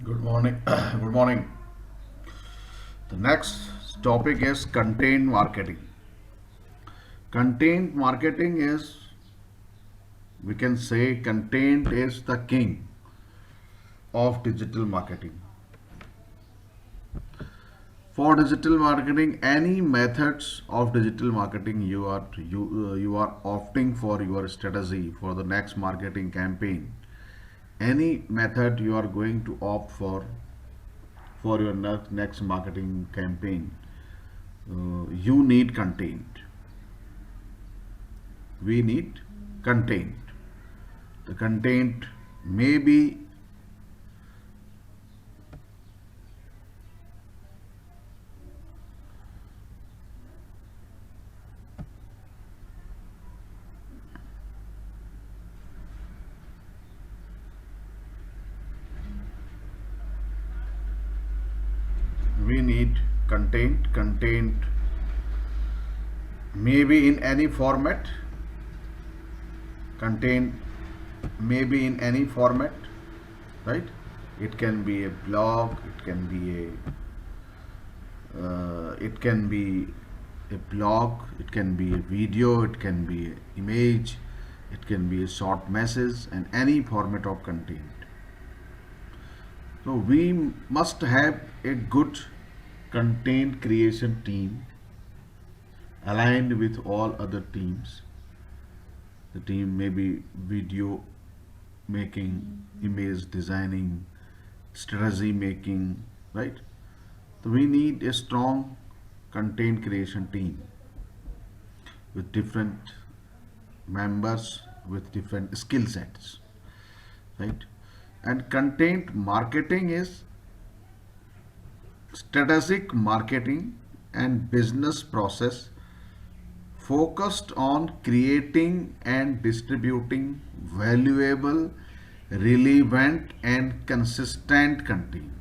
Good morning. Good morning. The next topic is content marketing. Content marketing is, we can say, content is the king of digital marketing. For digital marketing, any methods of digital marketing you are opting for your strategy for the next marketing campaign. Any method you are going to opt for your next marketing campaign, you need content. We need content. The content may be we need content maybe in any format. Content may be in any format, right? It can be a blog, it can be a video, it can be an image, it can be a short message, and any format of content. So we must have a good content creation team aligned with all other teams. The team may be video making, image designing, strategy making, right? So we need a strong content creation team with different members with different skill sets, right? And content marketing is strategic marketing and business process focused on creating and distributing valuable, relevant, and consistent content.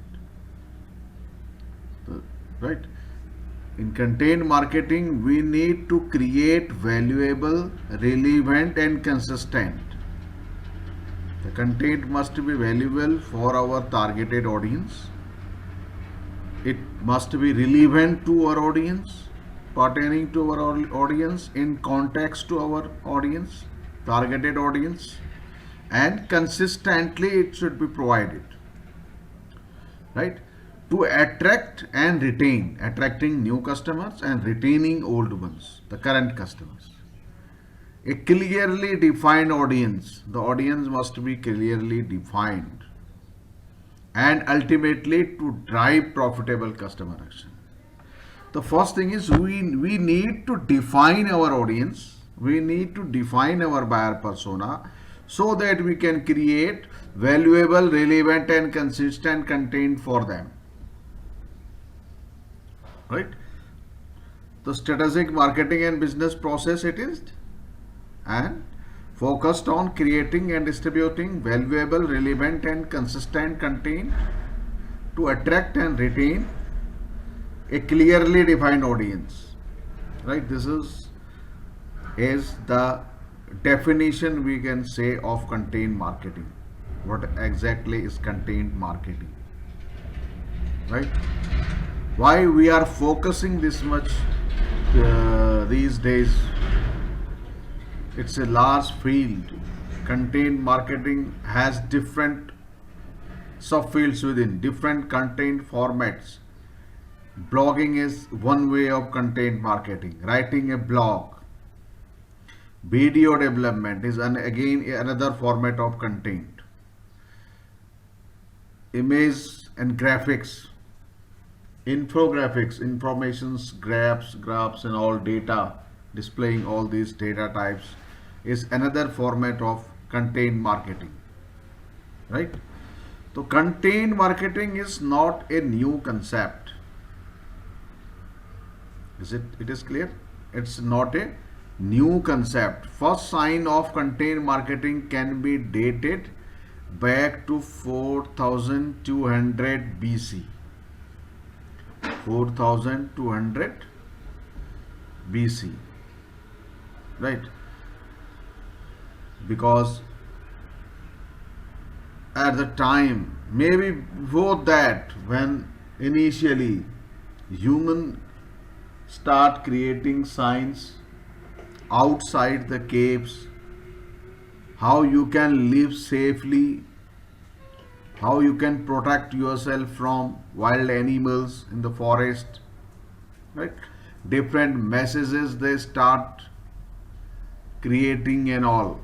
Right? In content marketing, we need to create valuable, relevant, and consistent. The content must be valuable for our targeted audience. It must be relevant to our audience, pertaining to our audience, in context to our audience, targeted audience, and consistently it should be provided, right? To attract and retain, attracting new customers and retaining old ones, the current customers. A clearly defined audience, the audience must be clearly defined, and ultimately to drive profitable customer action. The first thing is we need to define our audience, we need to define our buyer persona so that we can create valuable, relevant, and consistent content for them, right? The strategic marketing and business process it is, and focused on creating and distributing valuable, relevant, and consistent content to attract and retain a clearly defined audience, right? This is the definition we can say of content marketing. What exactly is content marketing, right? Why we are focusing this much these days? It's a large field. Content marketing has different subfields within different content formats. Blogging is one way of content marketing. Writing a blog, video development is again another format of content. Image and graphics, infographics, informations, graphs, and all data, displaying all these data types is another format of content marketing, right? So content marketing is not a new concept. It is clear? It's not a new concept. First sign of content marketing can be dated back to 4200 BC. 4200 BC, right? Because at the time Maybe before that, when initially human start creating signs outside the caves, how you can live safely, how you can protect yourself from wild animals in the forest, right? Different messages they start creating and all.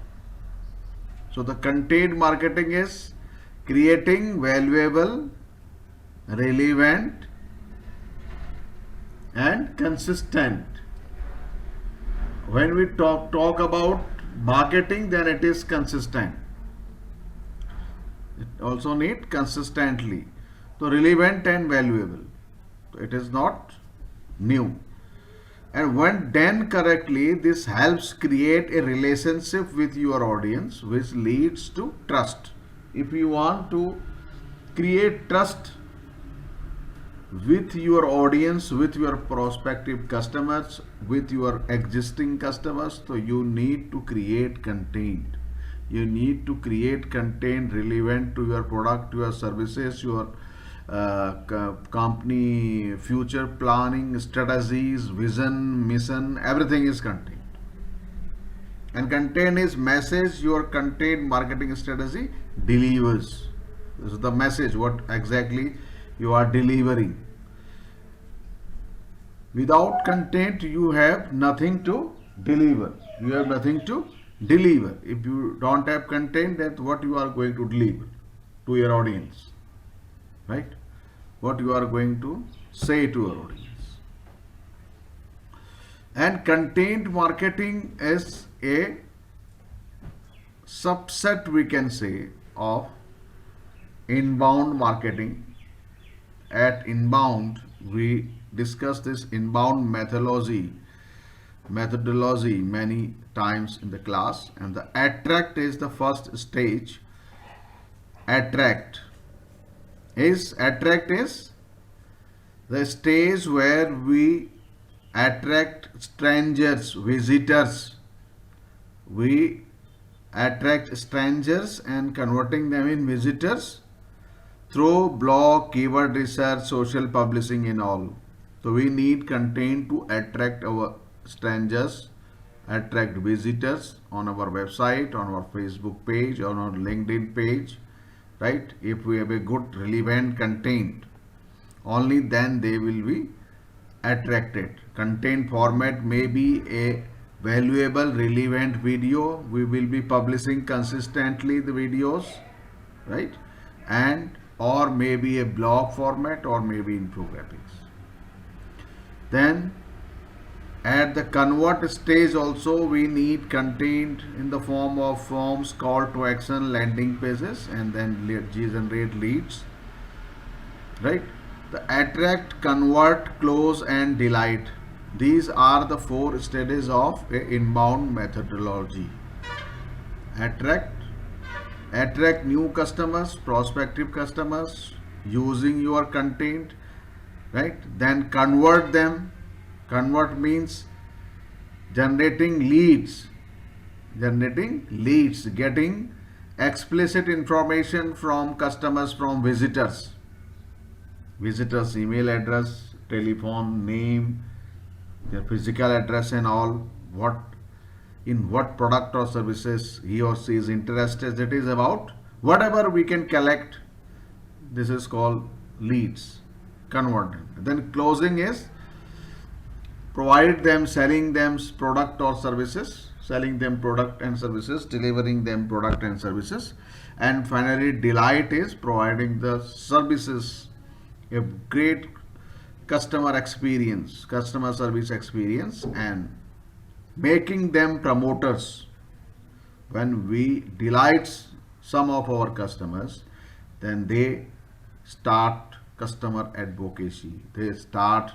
So the content marketing is creating valuable, relevant and consistent. When we talk about marketing, then it is consistent. It also need consistently. So relevant and valuable. So it is not new. And when done correctly, this helps create a relationship with your audience, which leads to trust. If you want to create trust with your audience, with your prospective customers, with your existing customers, so you need to create content. You need to create content relevant to your product, your services, your company future planning, strategies, vision, mission, everything is content. And content is message your content marketing strategy delivers. This is the message, what exactly you are delivering. Without content, you have nothing to deliver. You have nothing to deliver. If you don't have content, then what you are going to deliver to your audience, right? What you are going to say to your audience. And content marketing is a subset, we can say, of inbound marketing. At inbound, we discussed this inbound methodology many times in the class, and the attract is the first stage. Attract is the stage where we attract strangers, visitors. We attract strangers and converting them in visitors through blog, keyword research, social publishing and all. So we need content to attract our strangers, attract visitors on our website, on our Facebook page, on our LinkedIn page, right? If we have a good relevant content, only then they will be attracted. Content format may be a valuable, relevant video. We will be publishing consistently the videos, right? And or maybe a blog format or maybe infographics. Then at the convert stage also we need content in the form of forms, call to action, landing pages, and then generate leads, right? The attract, convert, close and delight. These are the 4 stages of a inbound methodology. Attract new customers, prospective customers using your content, right? Then convert them. Convert means generating leads, getting explicit information from customers, from visitors email address, telephone, name, their physical address and all, in what product or services he or she is interested. It is about whatever we can collect. This is called leads. Convert them. Then closing is provide them, selling them product or services, selling them product and services, delivering them product and services. And finally delight is providing the services, a great customer service experience, and making them promoters. When we delight some of our customers, then they start customer advocacy. They start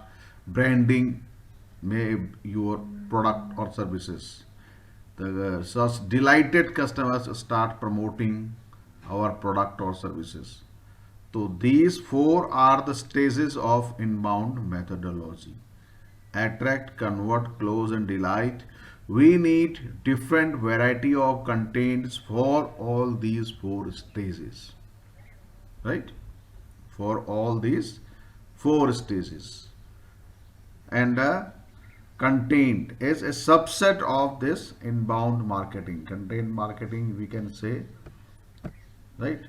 branding your product or services. The such delighted customers start promoting our product or services. So these 4 are the stages of inbound methodology. Attract, convert, close and delight. We need different variety of contents for all these 4 stages. right? For all these four stages. And content is a subset of this inbound marketing. Content marketing, we can say, right?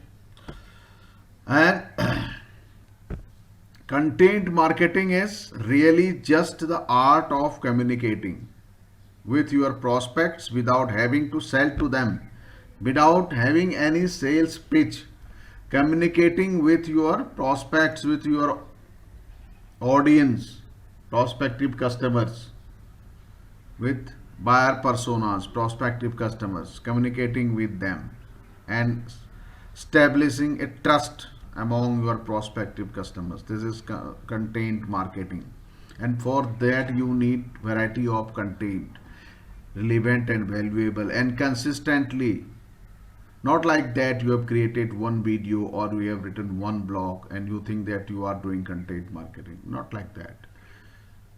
And content marketing is really just the art of communicating with your prospects without having to sell to them, without having any sales pitch. Communicating with your prospects, with your audience, prospective customers, with buyer personas, prospective customers, communicating with them and establishing a trust among your prospective customers. This is content marketing. And for that you need variety of content, relevant and valuable and consistently. Not like that you have created one video or you have written one blog and you think that you are doing content marketing. Not like that.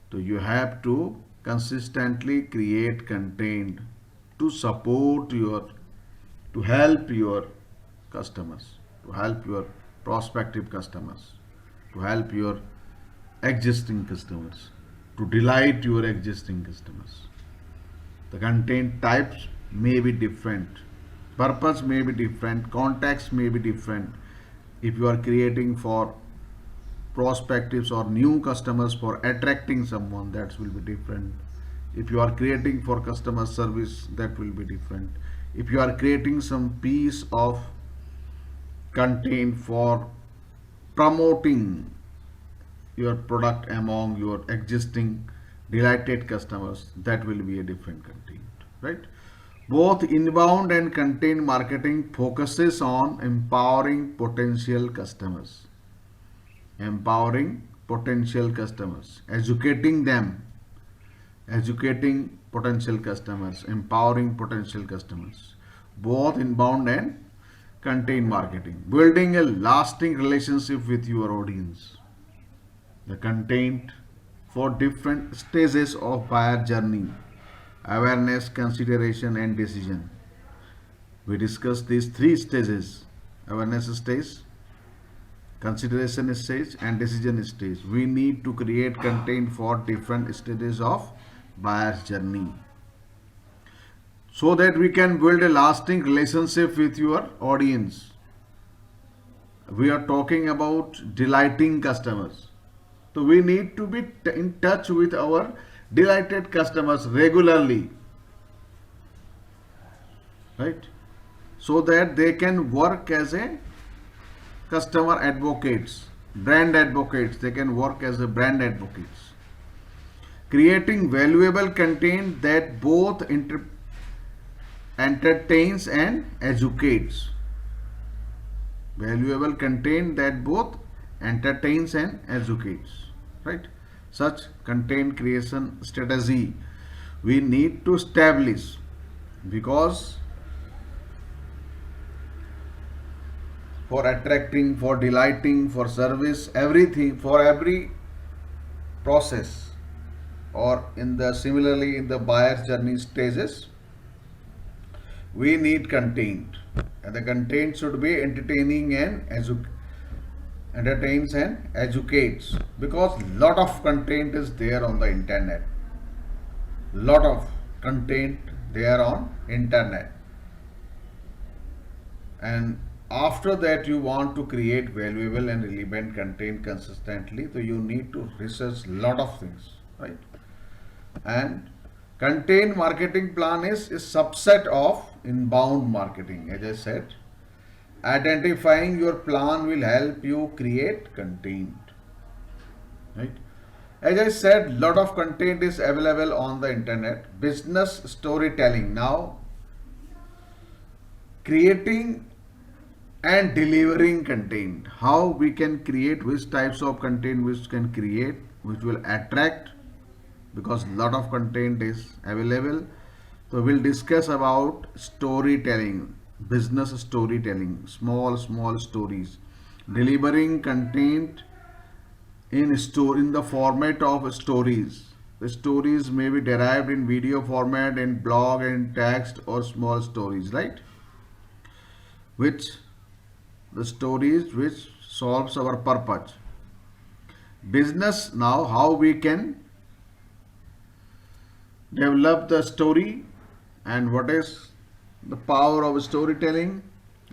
So you have to consistently create content to support your, to help your customers, to help your prospective customers, to help your existing customers, to delight your existing customers. The content types may be different, purpose may be different, context may be different. If you are creating for prospectives or new customers for attracting someone, that will be different. If you are creating for customer service, that will be different. If you are creating some piece of content for promoting your product among your existing delighted customers, that will be a different content, right? Both inbound and content marketing focuses on empowering potential customers, educating them, educating potential customers, empowering potential customers, both inbound and content marketing, building a lasting relationship with your audience. The content for different stages of buyer journey: awareness, consideration and decision. We discussed these three stages: awareness stage, consideration stage and decision stage. We need to create content for different stages of buyer's journey so that we can build a lasting relationship with your audience. We are talking about delighting customers. So we need to be in touch with our delighted customers regularly, right? So that they can work as a customer advocates, brand advocates. They can work as a brand advocates. Creating valuable content that both entertains and educates. Valuable content that both entertains and educates, right? Such content creation strategy we need to establish, because for attracting, for delighting, for service, everything, for every process, or in the similarly in the buyer's journey stages, we need content, and the content should be entertaining and entertains and educates, because lot of content is there on the internet. Lot of content there on internet, and after that you want to create valuable and relevant content consistently, so you need to research lot of things, right? And content marketing plan is a subset of inbound marketing. As I said, identifying your plan will help you create content, right? As I said, lot of content is available on the internet. Business storytelling. Now, creating and delivering content. How we can create, which types of content which can create, which will attract, because lot of content is available. So we'll discuss about storytelling, business storytelling, small stories, delivering content in the format of stories. The stories may be derived in video format, in blog and text, or small stories, right? Which the stories which solves our purpose. Business, now how we can develop the story and what is the power of storytelling,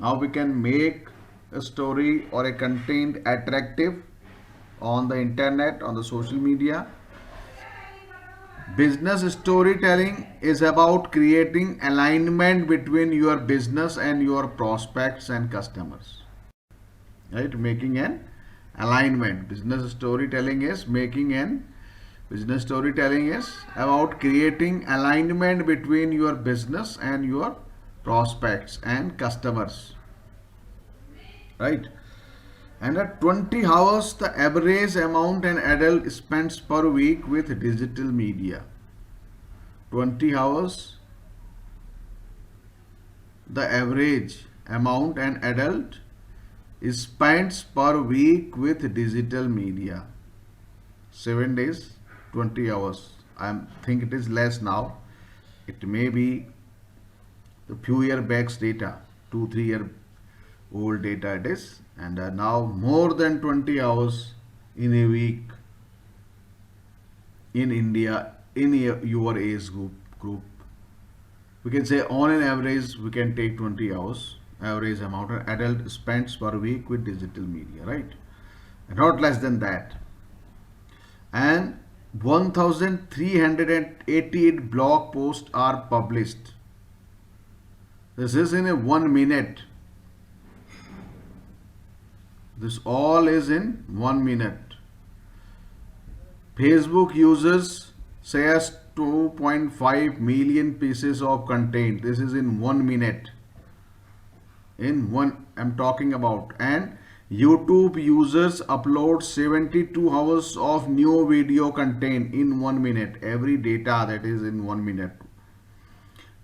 how we can make a story or a content attractive on the internet, on the social media. Business storytelling is about creating alignment between your business and your prospects and customers. Right? Making an alignment. Business storytelling is about creating alignment between your business and your prospects and customers. Right? And at 20 hours, the average amount an adult spends per week with digital media. 20 hours, the average amount an adult spends per week with digital media. 7 days, 20 hours. I think it is less now. It may be the few year back's data, 2-3 year old data it is, and now more than 20 hours in a week in India in your age group. We can say on an average we can take 20 hours average amount an adult spends per week with digital media, right? And not less than that. And 1388 blog posts are published. This is in a 1 minute. This all is in 1 minute. Facebook users shares 2.5 million pieces of content. This is in 1 minute. I'm talking about. And YouTube users upload 72 hours of new video content in 1 minute. Every data that is in 1 minute.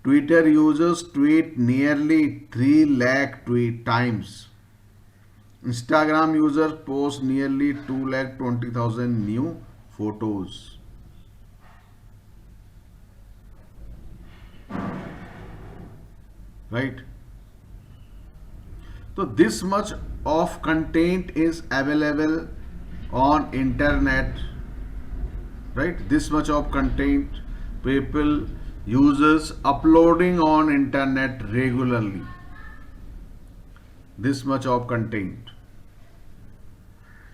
Twitter users tweet nearly 3 lakh tweet times. Instagram users post nearly 2,20,000 new photos. Right? So this much of content is available on internet. Right? This much of content, people, users uploading on internet regularly. This much of content.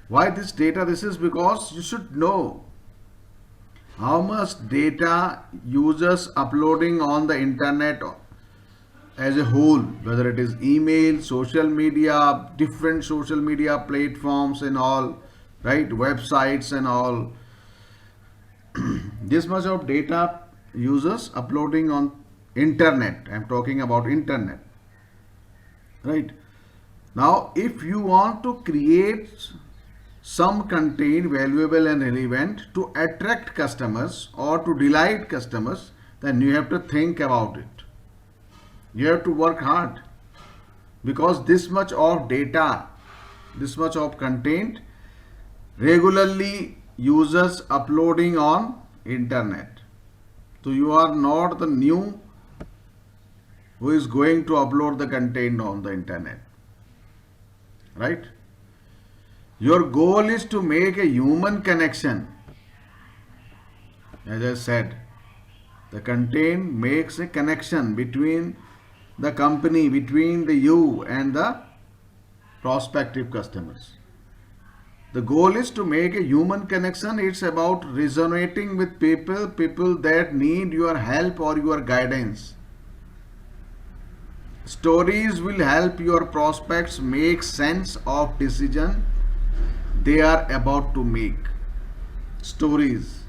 Why this data? This is because you should know how much data users uploading on the internet as a whole, whether it is email, social media, different social media platforms and all, right, websites and all. This much of data users uploading on internet. I'm talking about internet, right? Now if you want to create some content valuable and relevant to attract customers or to delight customers, then you have to think about it. You have to work hard, because this much of data, this much of content regularly users uploading on internet. So you are not the new who is going to upload the content on the internet, right? Your goal is to make a human connection. As I said, the content makes a connection between the company, between the you and the prospective customers. The goal is to make a human connection. It's about resonating with people that need your help or your guidance. Stories will help your prospects make sense of decision they are about to make. Stories,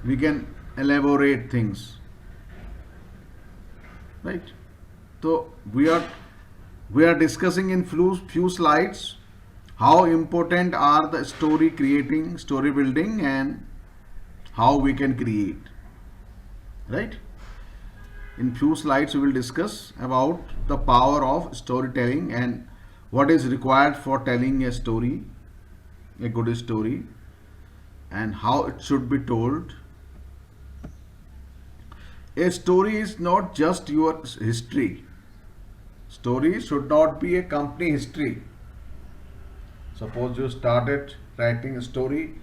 we can elaborate things, right? So we are discussing in few slides how important are the story creating, story building, and how we can create, right? In few slides we will discuss about the power of storytelling and what is required for telling a story, a good story, and how it should be told. A story is not just your history. Story should not be a company history. Suppose you started writing a story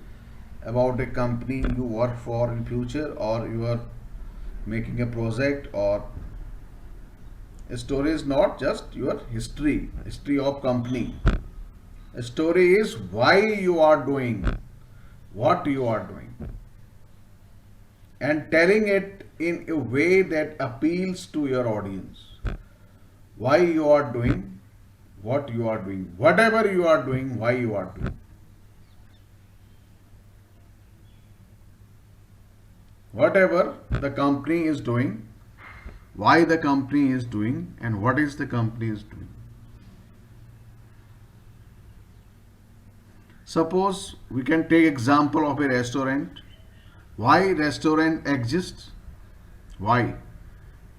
about a company you work for in future, or you are making a project, or a story is not just your history of company. A story is why you are doing what you are doing, and telling it in a way that appeals to your audience. Why you are doing what you are doing, whatever you are doing, why you are doing. Whatever the company is doing, why the company is doing, and what is the company is doing. Suppose we can take example of a restaurant. Why restaurant exists? Why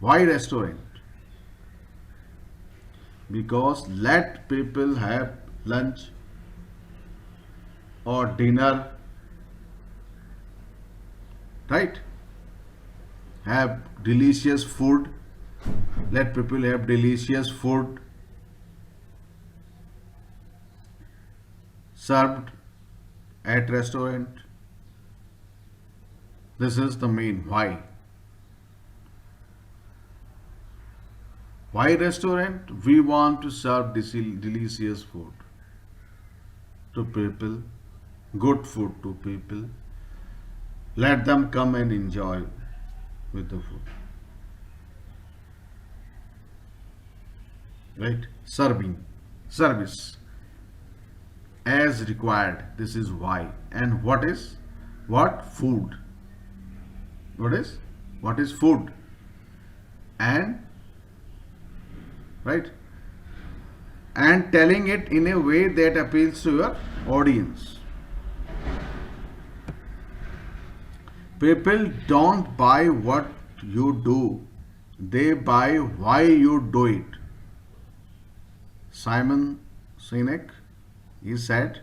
restaurant? Because let people have lunch or dinner, right? Have delicious food. Let people have delicious food served at restaurant. This is the main why. Why restaurant? We want to serve delicious food to people, good food to people. Let them come and enjoy with the food. Right? Service as required. This is why. And what is what? Food. What is food? And right, and telling it in a way that appeals to your audience. People don't buy what you do, they buy why you do it. Simon Sinek, he said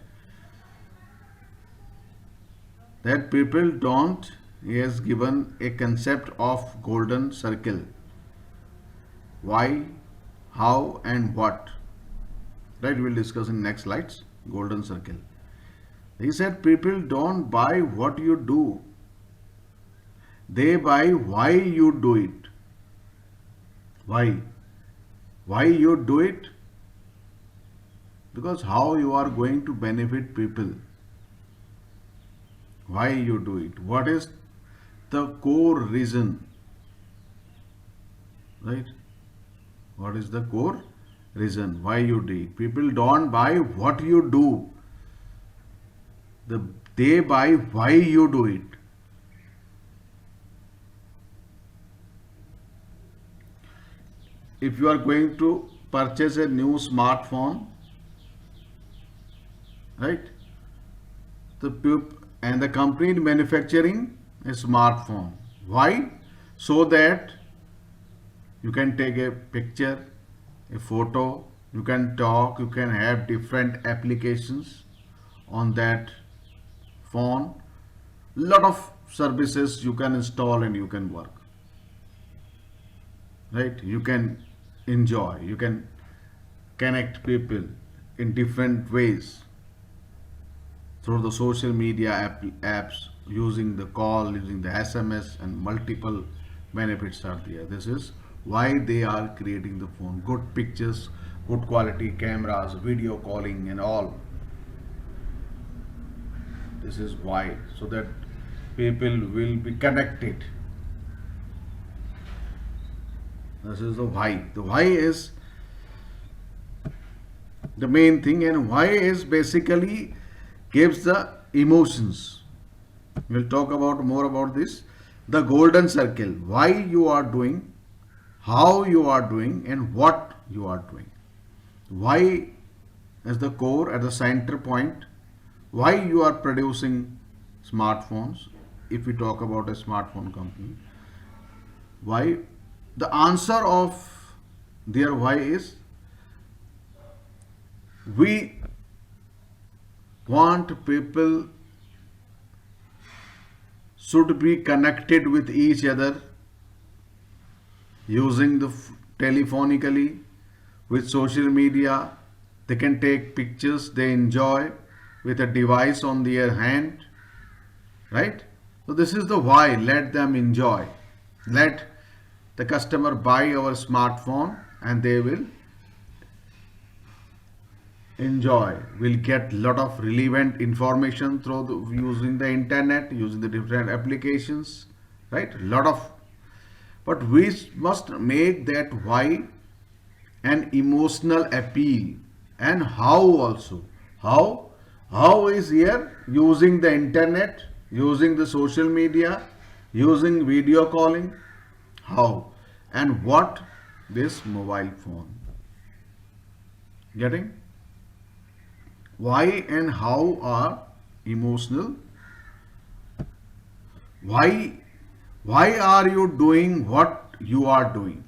that people don't, he has given a concept of golden circle. Why, how, and what. Right, we'll discuss in next slides. Golden circle. He said people don't buy what you do, they buy why you do it. Why you do it? Because how you are going to benefit people. Why you do it? What is the core reason? Right? What is the core reason why you do it? People don't buy what you do, they buy why you do it. If you are going to purchase a new smartphone, right, and the company is manufacturing a smartphone. Why? So that you can take a picture, a photo, you can talk, you can have different applications on that phone. Lot of services you can install and you can work. Right? You can enjoy, you can connect people in different ways through the social media apps, using the call, using the SMS, and multiple benefits are there. This is why they are creating the phone. Good pictures, good quality cameras, video calling, and all. This is why, so that people will be connected. This is the why. The why is the main thing, and why is basically gives the emotions. We'll talk about more about this. The golden circle. Why you are doing, how you are doing, and what you are doing. Why is the core at the center point. Why you are producing smartphones, if we talk about a smartphone company. Why? The answer of their why is we want people should be connected with each other using the telephonically, with social media. They can take pictures they enjoy with a device on their hand, right? So this is the why. Let them enjoy. Let the customer buy our smartphone and they will enjoy. Will get lot of relevant information through using the internet, using the different applications, right? Lot of, but we must make that why an emotional appeal. And how also, how is here using the internet, using the social media, using video calling, how, and what, this mobile phone. Getting? Why and how are emotional. Why are you doing what you are doing?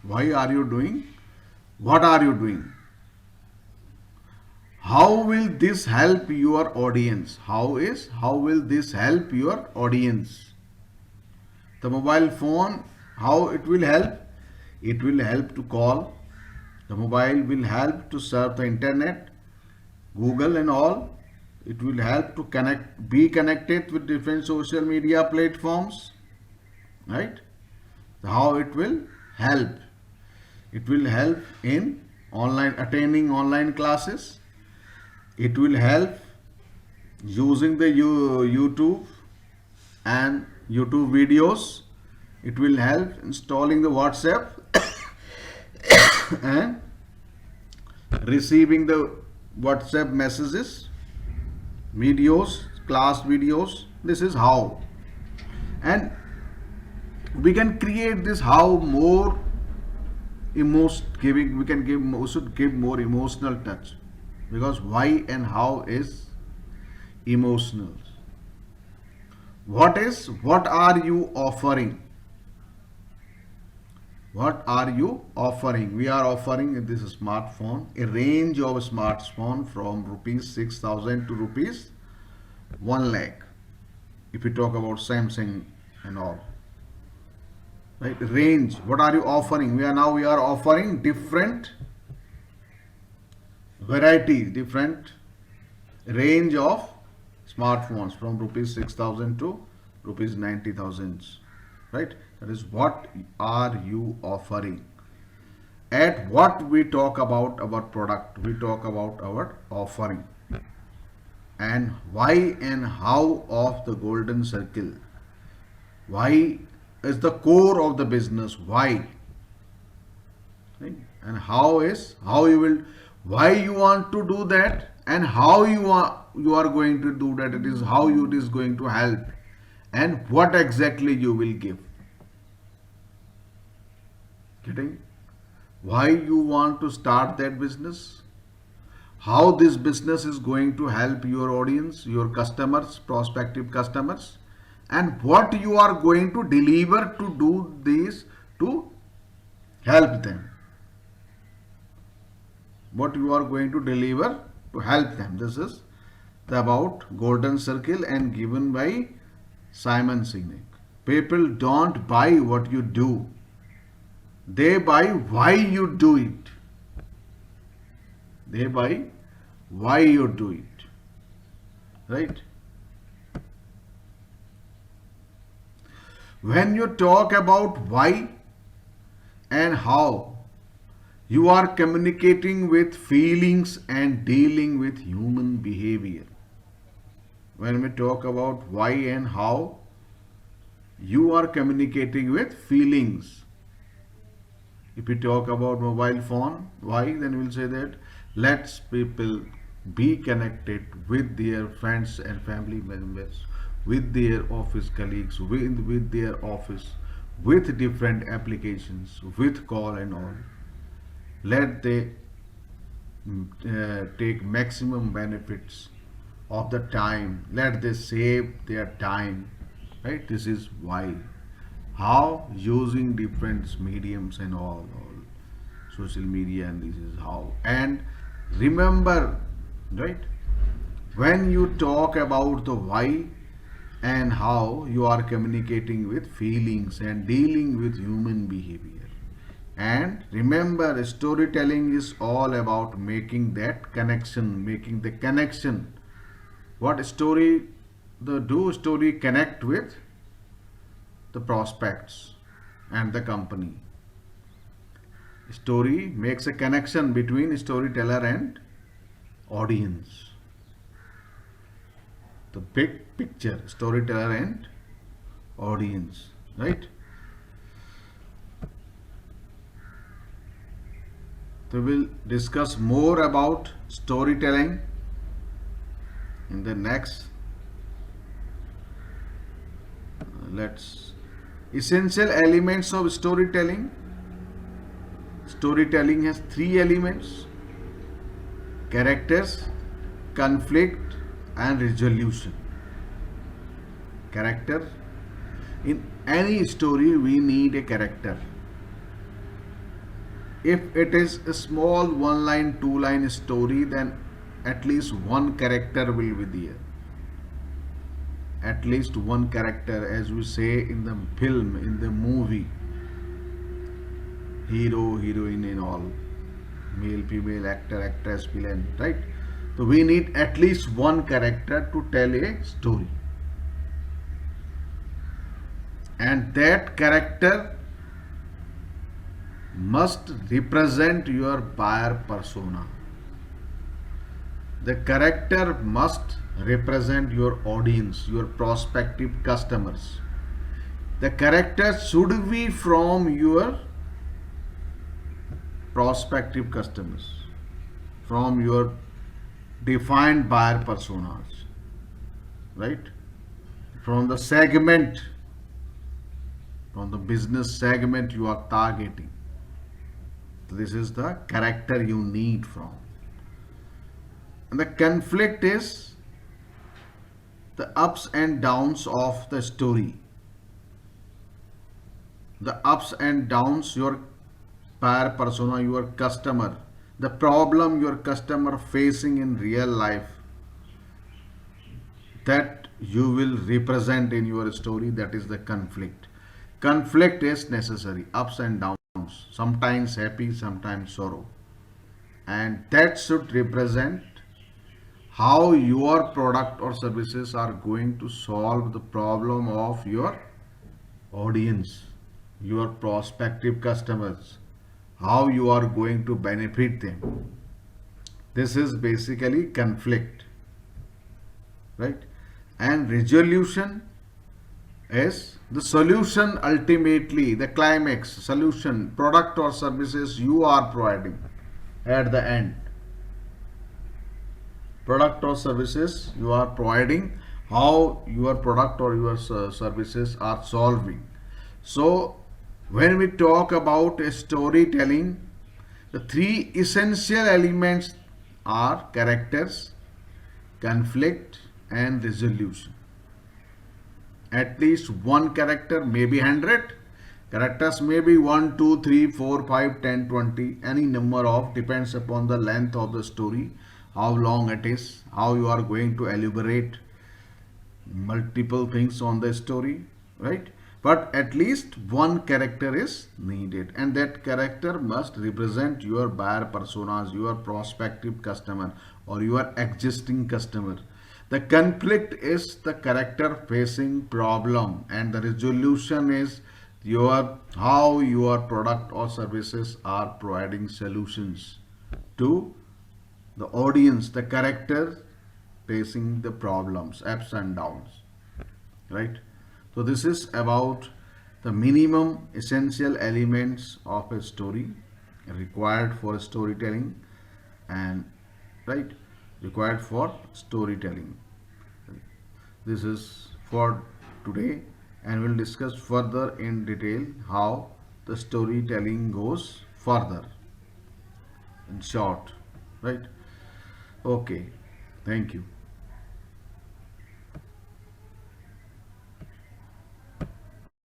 Why are you doing what are you doing? How will this help your audience? How will this help your audience? The mobile phone, how it will help? It will help to call. The mobile will help to surf the internet, Google and all. It will help to be connected with different social media platforms, right? How it will help? It will help in attending online classes. It will help using the YouTube and YouTube videos. It will help installing the WhatsApp and receiving the WhatsApp messages, videos, class videos. This is how. And we can create this how more giving, we can give, we should give more emotional touch, because why and how is emotional. What are you offering? What are you offering? We are offering in this smartphone a range of smartphone from rupees 6,000 to rupees 1 lakh. If we talk about Samsung and all, right? Range. What are you offering? We are offering different varieties, different range of smartphones from rupees 6,000 to rupees 90,000, right? That is what are you offering. At what we talk about our product, we talk about our offering. And why and how of the golden circle. Why is the core of the business. Why, right? And how why you want to do that, and how you are going to do that. It is how it is going to help, and what exactly you will give. Getting? Why you want to start that business, how this business is going to help your audience, your customers, prospective customers, and what you are going to deliver to do this to help them. What you are going to deliver to help them. This is about golden circle and given by Simon Sinek. People don't buy what you do. They buy why you do it. They buy why you do it. Right? When you talk about why and how, you are communicating with feelings and dealing with human behavior. When we talk about why and how, you are communicating with feelings. If we talk about mobile phone, why? Then we'll say that lets people be connected with their friends and family members, with their office colleagues, with their office, with different applications, with call and all. Let they take maximum benefits of the time. Let they save their time, right? This is why. How? Using different mediums and all social media, and this is how. And remember, right, when you talk about the why and how, you are communicating with feelings and dealing with human behavior. And remember, storytelling is all about making that connection, making the connection. What story the do story connect with the prospects and the company. Story makes a connection between storyteller and audience. The big picture, storyteller and audience, right? So we'll discuss more about storytelling in the next. Let's essential elements of storytelling. Storytelling has three elements: characters, conflict, and resolution. Character. In any story, we need a character. If it is a small one line, two line story, then at least one character will be there. At least one character, as we say in the film, in the movie. Hero, heroine, and all. Male, female, actor, actress, villain, right? So we need at least one character to tell a story. And that character must represent your buyer persona. The character must represent your audience, your prospective customers. The character should be from your prospective customers, from your defined buyer personas, right? From the segment, from the business segment you are targeting. This is the character you need from. And the conflict is the ups and downs of the story. The ups and downs, your buyer persona, your customer, the problem your customer facing in real life, that you will represent in your story. That is the conflict. Conflict is necessary, ups and downs, sometimes happy, sometimes sorrow, and that should represent how your product or services are going to solve the problem of your audience, your prospective customers, how you are going to benefit them. This is basically conflict, right? And resolution is the solution, ultimately the climax solution, product or services you are providing at the end. Product or services you are providing, how your product or your services are solving. So when we talk about storytelling, the three essential elements are characters, conflict, and resolution. At least one character, maybe 100 characters, maybe 1, 2, 3, 4, 5, 10, 20, any number of, depends upon the length of the story, how long it is, how you are going to elaborate multiple things on the story, right? But at least one character is needed, and that character must represent your buyer personas, your prospective customer, or your existing customer. The conflict is the character facing problem, and the resolution is your how your product or services are providing solutions to the audience, the character facing the problems, ups and downs, right? So this is about the minimum essential elements of a story required for storytelling, and right, required for storytelling. This is for today, and we'll discuss further in detail how the storytelling goes further in short, right? Okay, thank you.